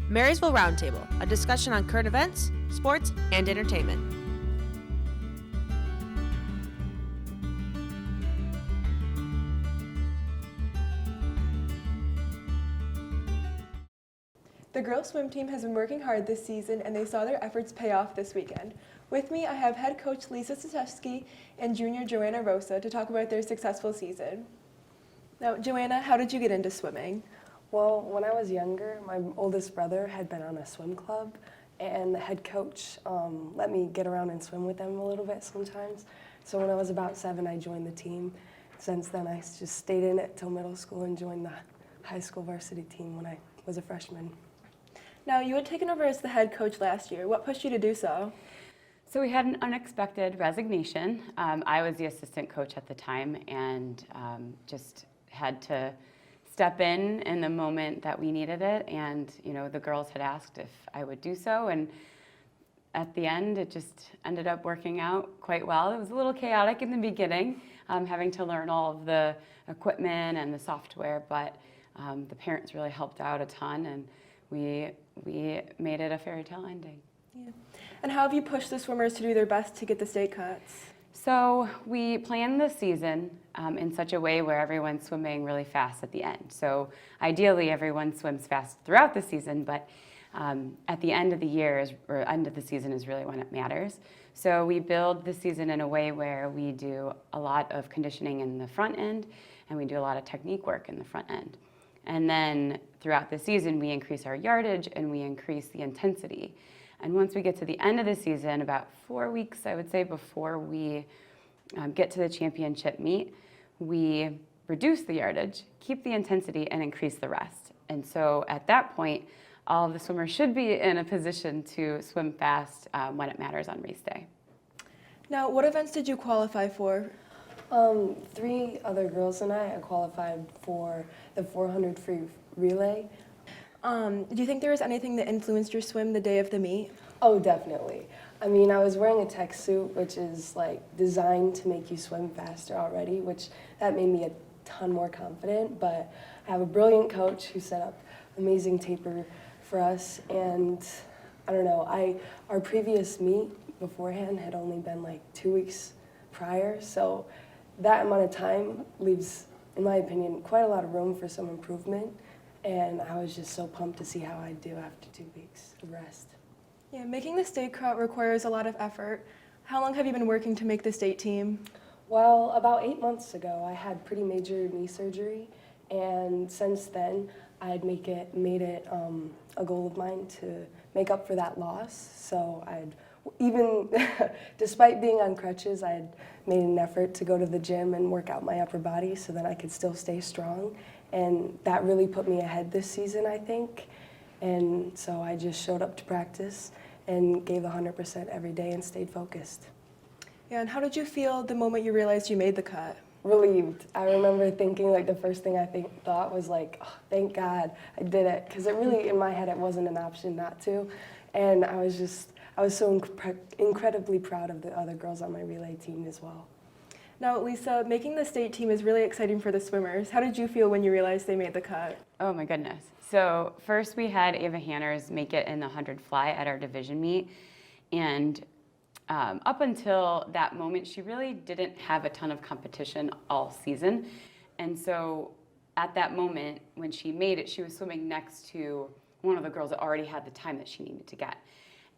Marysville Roundtable, a discussion on current events, sports, and entertainment. The girls' swim team has been working hard this season, and they saw their efforts pay off this weekend. With me, I have head coach Lisa Staszewski and junior Joanna Rosa to talk about their successful season. Now, Joanna, how did you get into swimming? Well, when I was younger, my oldest brother had been on a swim club, and the head coach let me get around and swim with them a little bit sometimes. So when I was about 7, I joined the team. Since then, I just stayed in it till middle school and joined the high school varsity team when I was a freshman. Now, you had taken over as the head coach last year. What pushed you to do so? So we had an unexpected resignation. I was the assistant coach at the time and just had to step in the moment that we needed it. And, you know, the girls had asked if I would do so. And at the end, it just ended up working out quite well. It was a little chaotic in the beginning, having to learn all of the equipment and the software, but the parents really helped out a ton, and we made it a fairy tale ending. Yeah. And how have you pushed the swimmers to do their best to get the state cuts? So we planned the season in such a way where everyone's swimming really fast at the end. So ideally, everyone swims fast throughout the season, but at the end of the year or end of the season is really when it matters. So we build the season in a way where we do a lot of conditioning in the front end, and we do a lot of technique work in the front end. And then throughout the season, we increase our yardage and we increase the intensity. And once we get to the end of the season, about 4 weeks, I would say, before we get to the championship meet, we reduce the yardage, keep the intensity, and increase the rest. And so at that point, all of the swimmers should be in a position to swim fast when it matters on race day. Now, what events did you qualify for? 3 other girls and I qualified for the 400 free relay. Do you think there was anything that influenced your swim the day of the meet? Oh, definitely. I mean, I was wearing a tech suit, which is like designed to make you swim faster already, which that made me a ton more confident. But I have a brilliant coach who set up amazing taper for us, and I don't know, our previous meet beforehand had only been like 2 weeks prior, so that amount of time leaves, in my opinion, quite a lot of room for some improvement. And I was just so pumped to see how I'd do after 2 weeks of rest. Yeah, making the state cut requires a lot of effort. How long have you been working to make the state team? Well, about 8 months ago, I had pretty major knee surgery, and since then, I'd made it a goal of mine to make up for that loss. So even despite being on crutches, I had made an effort to go to the gym and work out my upper body so that I could still stay strong. And that really put me ahead this season, I think. And so I just showed up to practice and gave 100% every day and stayed focused. Yeah, and how did you feel the moment you realized you made the cut? Relieved. I remember thinking, like, the first thing I thought was like, oh, thank God I did it. Because it really, in my head, it wasn't an option not to. And I was so incredibly proud of the other girls on my relay team as well. Now, Lisa, making the state team is really exciting for the swimmers. How did you feel when you realized they made the cut? Oh my goodness. So first we had Ava Hanners make it in the 100 fly at our division meet. And up until that moment, she really didn't have a ton of competition all season. And so at that moment, when she made it, she was swimming next to one of the girls that already had the time that she needed to get.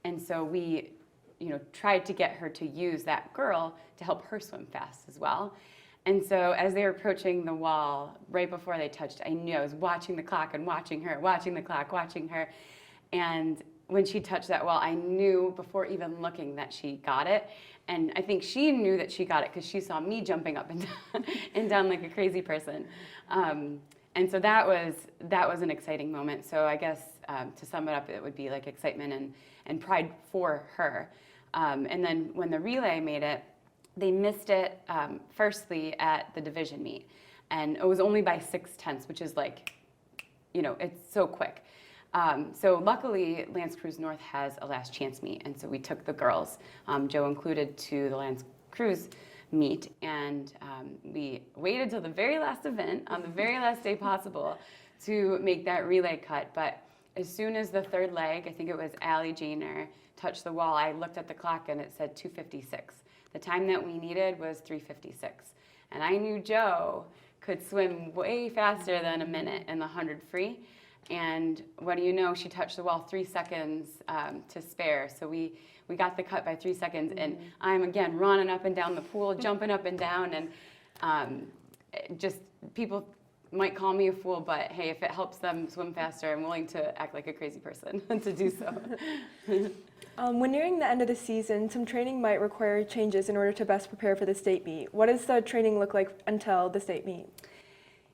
And so we tried to get her to use that girl to help her swim fast as well. And so as they were approaching the wall, right before they touched, I knew I was watching the clock and watching her, watching the clock, watching her. And when she touched that wall, I knew before even looking that she got it. And I think she knew that she got it because she saw me jumping up and down like a crazy person. And so that was an exciting moment. So I guess to sum it up, it would be like excitement and pride for her. And then when the relay made it, they missed it firstly at the division meet. And it was only by 6/10, which is like, it's so quick. So luckily, L'Anse Creuse North has a last chance meet. And so we took the girls, Joe included, to the L'Anse Creuse meet. And we waited till the very last event on the very last day possible to make that relay cut. But as soon as the third leg, I think it was Allie Janer, touched the wall, I looked at the clock and it said 2:56. The time that we needed was 3:56. And I knew Joe could swim way faster than a minute in the 100 free. And what do you know, she touched the wall 3 seconds to spare. So we got the cut by 3 seconds. And I'm, again, running up and down the pool, jumping up and down. And just people might call me a fool, but hey, if it helps them swim faster, I'm willing to act like a crazy person to do so. When nearing the end of the season, some training might require changes in order to best prepare for the state meet. What does the training look like until the state meet?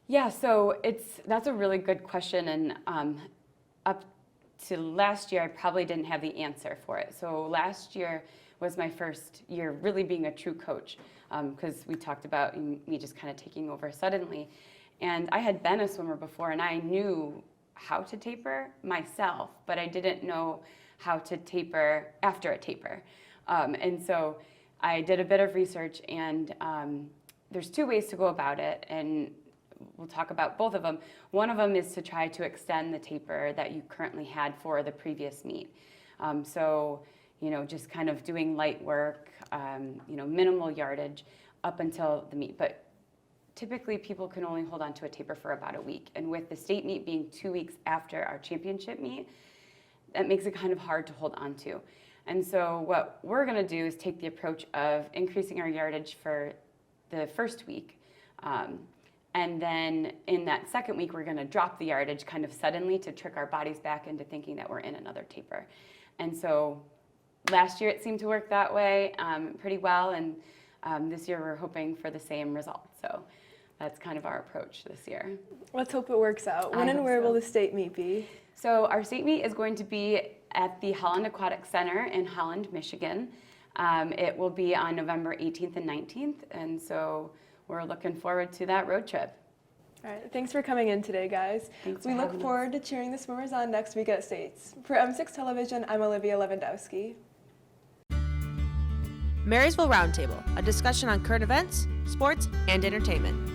Yeah, so that's a really good question, and up to last year, I probably didn't have the answer for it. So last year was my first year really being a true coach, because we talked about me just kind of taking over suddenly. And I had been a swimmer before, and I knew how to taper myself, but I didn't know how to taper after a taper. And so I did a bit of research, and there's 2 ways to go about it, and we'll talk about both of them. One of them is to try to extend the taper that you currently had for the previous meet. So, just kind of doing light work, minimal yardage up until the meet. But typically people can only hold on to a taper for about a week. And with the state meet being 2 weeks after our championship meet, that makes it kind of hard to hold on to. And so what we're gonna do is take the approach of increasing our yardage for the first week. And then in that second week, we're gonna drop the yardage kind of suddenly to trick our bodies back into thinking that we're in another taper. And so last year it seemed to work that way pretty well, and this year we're hoping for the same result. So that's kind of our approach this year. Let's hope it works out. When I and hope where so. will the state meet be? So our state meet is going to be at the Holland Aquatic Center in Holland, Michigan. It will be on November 18th and 19th, and so we're looking forward to that road trip. All right, thanks for coming in today, guys. Thanks We for look having us. forward to cheering the swimmers on next week at States. For M6 Television, I'm Olivia Lewandowski. Marysville Roundtable, a discussion on current events, sports, and entertainment.